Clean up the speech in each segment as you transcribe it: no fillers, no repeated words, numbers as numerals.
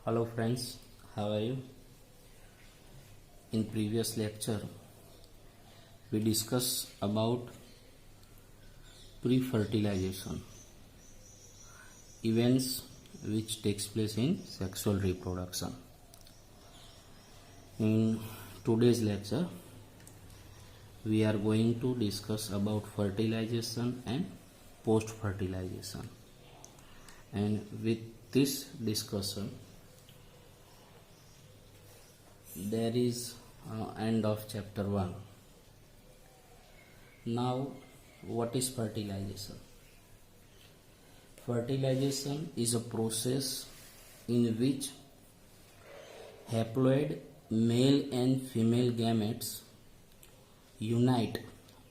Hello friends, how are you? In previous lecture, we discussed about pre-fertilization, events which takes place in sexual reproduction. In today's lecture, we are going to discuss about fertilization and post-fertilization. And with this discussion, there is end of chapter 1. Now, what is fertilization? Fertilization is a process in which haploid male and female gametes unite,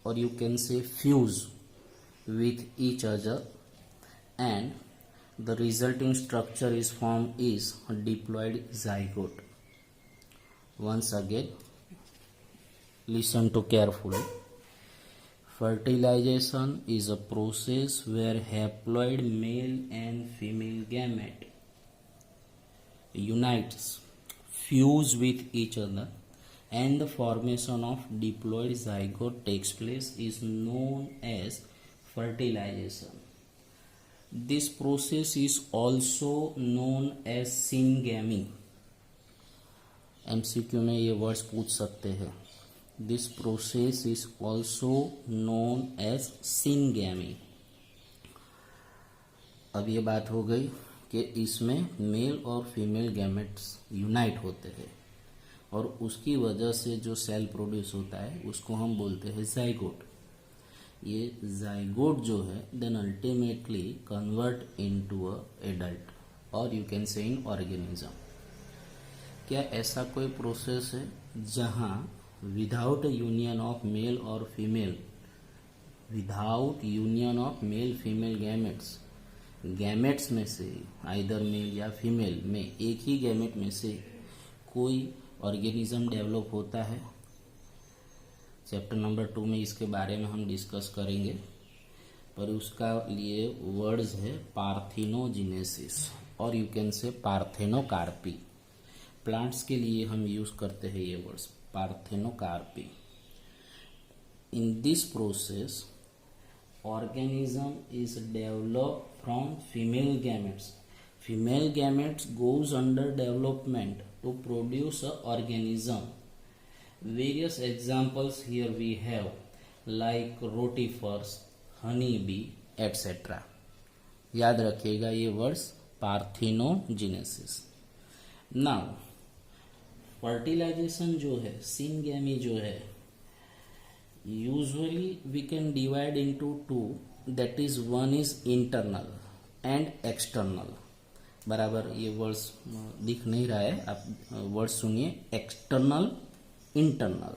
or you can say fuse with each other, and the resulting structure is formed is a diploid zygote. Once again, listen to carefully. Fertilization is a process where haploid male and female gamete unites, fuse with each other, and the formation of diploid zygote takes place is known as fertilization. This process is also known as syngamy. MCQ में ये words पूछ सकते हैं. This process is also known as syngamy. अब ये बात हो गई कि इसमें मेल और फीमेल गैमेट्स यूनाइट होते हैं और उसकी वजह से जो सेल प्रोड्यूस होता है उसको हम बोलते हैं जाइगोट. ये जाइगोट जो है then ultimately convert into a adult, और you can say in organism. क्या ऐसा कोई प्रोसेस है जहां विदाउट यूनियन ऑफ मेल और female, without union of male female gametes में से आइदर मेल या फीमेल में एक ही गैमेट में से कोई ऑर्गेनिज्म डेवलप होता है? चैप्टर नंबर 2 में इसके बारे में हम डिस्कस करेंगे, पर उसका लिए वर्ड्स है पार्थेनोजेनेसिस और यू कैन से पार्थेनोकार्पी. प्लांट्स के लिए हम यूज करते हैं ये words parthenocarpy. In this process organism is developed from female gametes. Female gametes goes under development to produce a organism. Various examples here we have like rotifers, honeybee, etc. याद रखिएगा ये words parthenogenesis. Now fertilisation जो है, syngamy जो है, usually we can divide into two, that is one is internal and external. बराबर ये words दिख नहीं रहा है, आप वर्ड्स सुनिए. External, internal.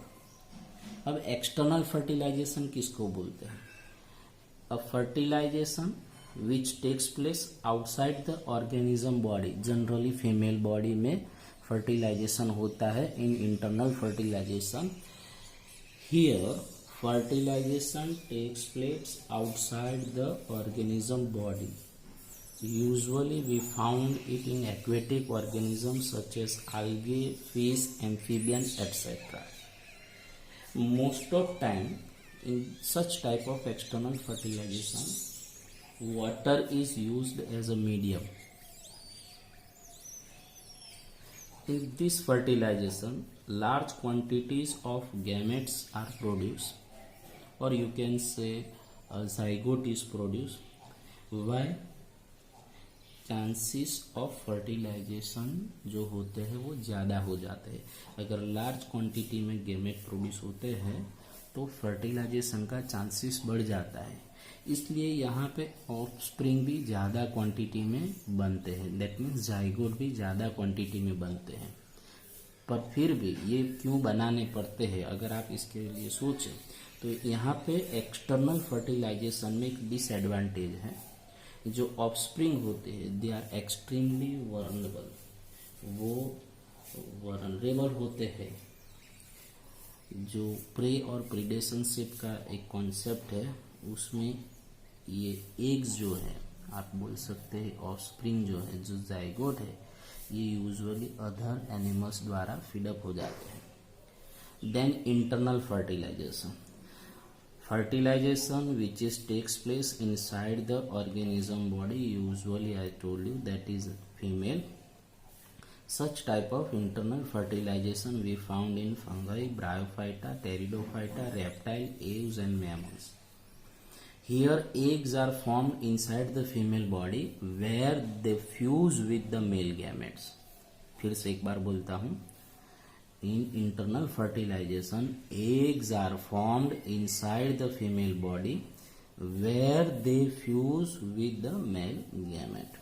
अब एक्सटर्नल फर्टिलाइजेशन किसको बोलते हैं? A fertilization which takes place outside the organism body. Generally female body में फर्टिलाइजेशन होता है in internal fertilization. Here fertilization takes place outside the organism body. Usually we found it in aquatic organisms such as algae, fish, amphibians, etc. Most of time in such type of external fertilization, water is used as a medium. In this fertilization, large quantities of gametes are produced, or you can say a zygote is produced. Why? Chances of fertilisation जो होते हैं वो ज़्यादा हो जाते हैं. अगर large quantity में गैमेट प्रोड्यूस होते हैं तो फर्टिलाइजेशन का चांसेस बढ़ जाता है. इसलिए यहाँ पे ऑफस्प्रिंग भी ज़्यादा क्वांटिटी में बनते हैं. दैट मीन्स जाइगोट भी ज़्यादा क्वांटिटी में बनते हैं. पर फिर भी ये क्यों बनाने पड़ते हैं, अगर आप इसके लिए सोचें तो यहाँ पे एक्सटर्नल फर्टिलाइजेशन में एक डिसएडवांटेज है. जो ऑफस्प्रिंग होते हैं दे आर एक्सट्रीमली वल्नरेबल. वो वल्नरेबल होते हैं. जो प्रे और प्रीडेशनशिप का एक कॉन्सेप्ट है उसमें ये एग्स जो है, आप बोल सकते हैं ऑफस्प्रिंग जो है, जो जाइगोट है, ये यूजुअली अदर एनिमल्स द्वारा फीडअप हो जाते हैं। Then internal fertilisation, fertilization which is takes place inside the organism body, usually I told you that is female. Such type of internal fertilization we found in fungi, bryophyta, pteridophyta, reptile, aves and mammals. Here eggs are formed inside the female body where they fuse with the male gametes. फिर से एक बार बोलता हूँ, in internal fertilization eggs are formed inside the female body where they fuse with the male gamete.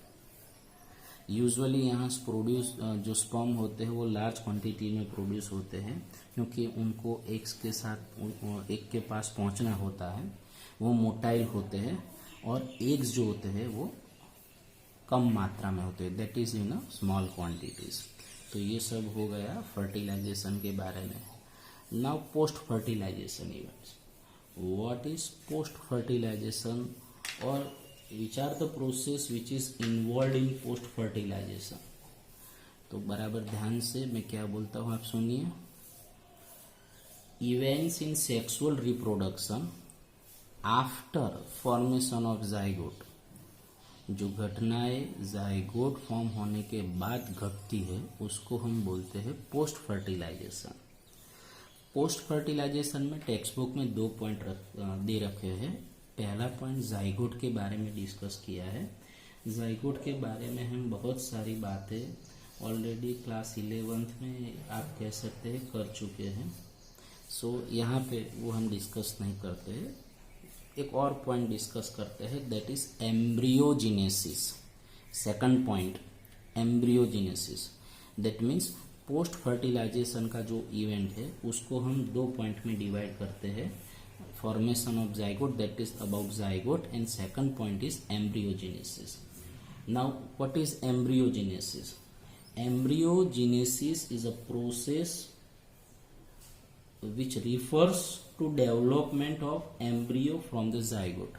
Usually यहाँ produce जो sperm होते हैं वो लार्ज क्वांटिटी में प्रोड्यूस होते हैं, क्योंकि उनको एग्स के साथ एग के पास पहुँचना होता है। वो मोटाइल होते हैं और एग्स जो होते हैं वो कम मात्रा में होते हैं, that is in small quantities. तो ये सब हो गया फर्टिलाइजेशन के बारे में। Now post fertilization events, what is post fertilization और which are the process which is involve in post fertilization. तो बराबर ध्यान से मैं क्या बोलता हूँ आप सुनिए। Events in sexual reproduction after formation of zygote, जो घटनाएं जाइगोट फॉर्म होने के बाद घटती है उसको हम बोलते हैं पोस्ट फर्टिलाइजेशन। पोस्ट फर्टिलाइजेशन में टेक्स्ट बुक में 2 पॉइंट दे रखे हैं। पहला पॉइंट जाइगोट के बारे में डिस्कस किया है। जाइगोट के बारे में हम बहुत सारी बातें ऑलरेडी क्लास 11th में आप कह सकते हैं कर चुके हैं, सो यहाँ पे वो हम डिस्कस नहीं करते हैं। एक और पॉइंट डिस्कस करते हैं, that is embryogenesis. Second point embryogenesis, that means post fertilisation का जो इवेंट है उसको हम 2 पॉइंट में डिवाइड करते हैं। Formation of zygote, that is about zygote, and second point is embryogenesis. Now what is embryogenesis? Embryogenesis is a process which refers to development of embryo from the zygote.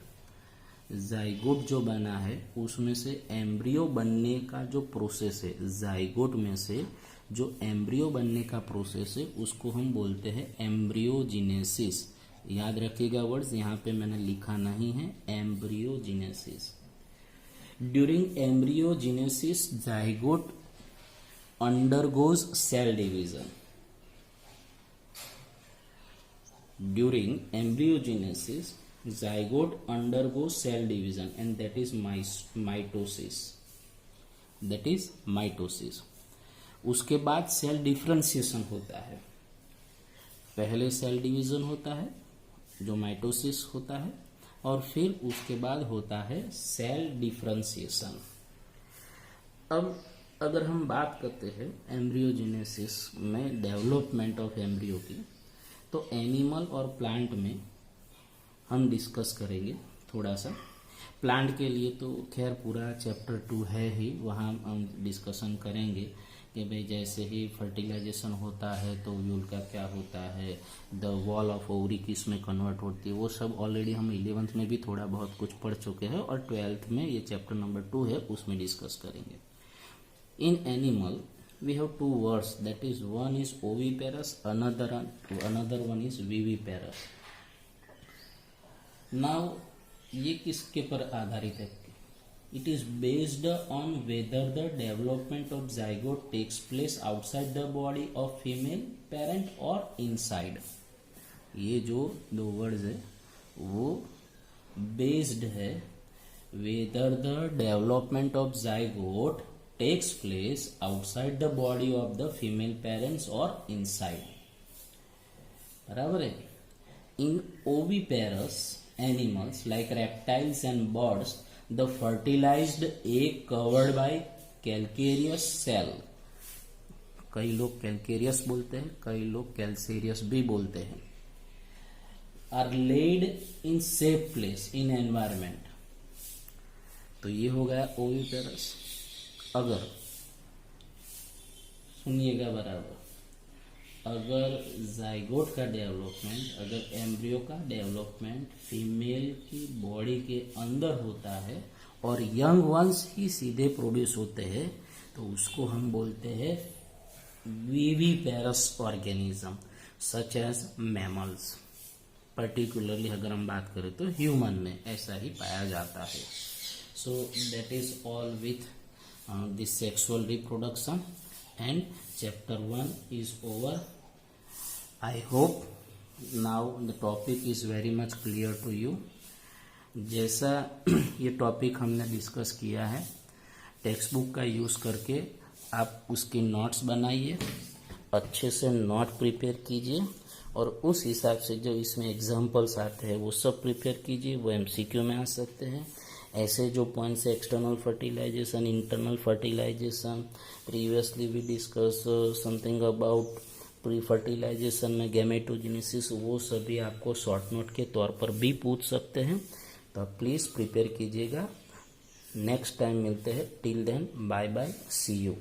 Zygote जो बना है उसमें से embryo बनने का जो process है, zygote में से जो एम्ब्रियो बनने का प्रोसेस है उसको हम बोलते हैं एम्ब्रियोजेनेसिस। याद रखिएगा वर्ड्स, यहाँ पे मैंने लिखा नहीं है, embryogenesis. During embryogenesis zygote undergoes cell division. During embryogenesis, zygote undergoes cell division and that is mitosis. That is mitosis. उसके बाद सेल डिफरेंशिएशन होता है। पहले सेल डिवीजन होता है जो माइटोसिस होता है, और फिर उसके बाद होता है सेल डिफरेंशिएशन। अब अगर हम बात करते हैं एम्ब्रियोजेनेसिस में डेवलपमेंट ऑफ एम्ब्रियो की, तो एनिमल और प्लांट में हम डिस्कस करेंगे थोड़ा सा। प्लांट के लिए तो खैर पूरा चैप्टर 2 है ही, वहाँ हम डिस्कशन करेंगे कि भाई जैसे ही फर्टिलाइजेशन होता है तो ओव्यूल का क्या होता है, द वॉल ऑफ ओवरी किस में कन्वर्ट होती है, वो सब ऑलरेडी हम 11th में भी थोड़ा बहुत कुछ पढ़ चुके हैं, और 12th में ये चैप्टर नंबर 2 है उसमें डिस्कस करेंगे। In animal we have 2 words, that is one is oviparous, another one is viviparous. Now ये किसके पर आधारित है? It is based on whether the development of zygote takes place outside the body of female parent or inside. ये जो 2 words है वो based है whether the development of zygote takes place outside the body of the female parents or inside. बराबर है। In oviparous animals like reptiles and birds, the fertilized egg covered by calcareous cell, कई लोग calcareous बोलते हैं, कई लोग calcareous भी बोलते हैं, are laid in safe place in environment। तो ये हो गया oviparous। अगर सुनिएगा बराबर, अगर जाइगोट का डेवलपमेंट, अगर एम्ब्रियो का डेवलपमेंट फीमेल की बॉडी के अंदर होता है और यंग वंस ही सीधे प्रोड्यूस होते हैं, तो उसको हम बोलते हैं viviparous organism such as mammals. Particularly अगर हम बात करें तो ह्यूमन में ऐसा ही पाया जाता है। So that is all with this sexual reproduction and chapter 1 is over. I hope now the topic is very much clear to you. जैसा ये टॉपिक हमने डिस्कस किया है, टेक्स्ट बुक का यूज़ करके आप उसकी नोट्स बनाइए, अच्छे से नोट प्रिपेयर कीजिए और उस हिसाब से जो इसमें एग्जाम्पल्स आते हैं वो सब प्रिपेयर कीजिए। वो एमसीक्यू में आ सकते हैं। ऐसे जो पॉइंट्स है external fertilisation, internal fertilisation, previously we discuss something about pre fertilisation में गैमेटोजेनेसिस, वो सभी आपको शॉर्ट नोट के तौर पर भी पूछ सकते हैं। तो प्लीज़ प्रिपेयर कीजिएगा। नेक्स्ट टाइम मिलते हैं। Till then bye bye, see you.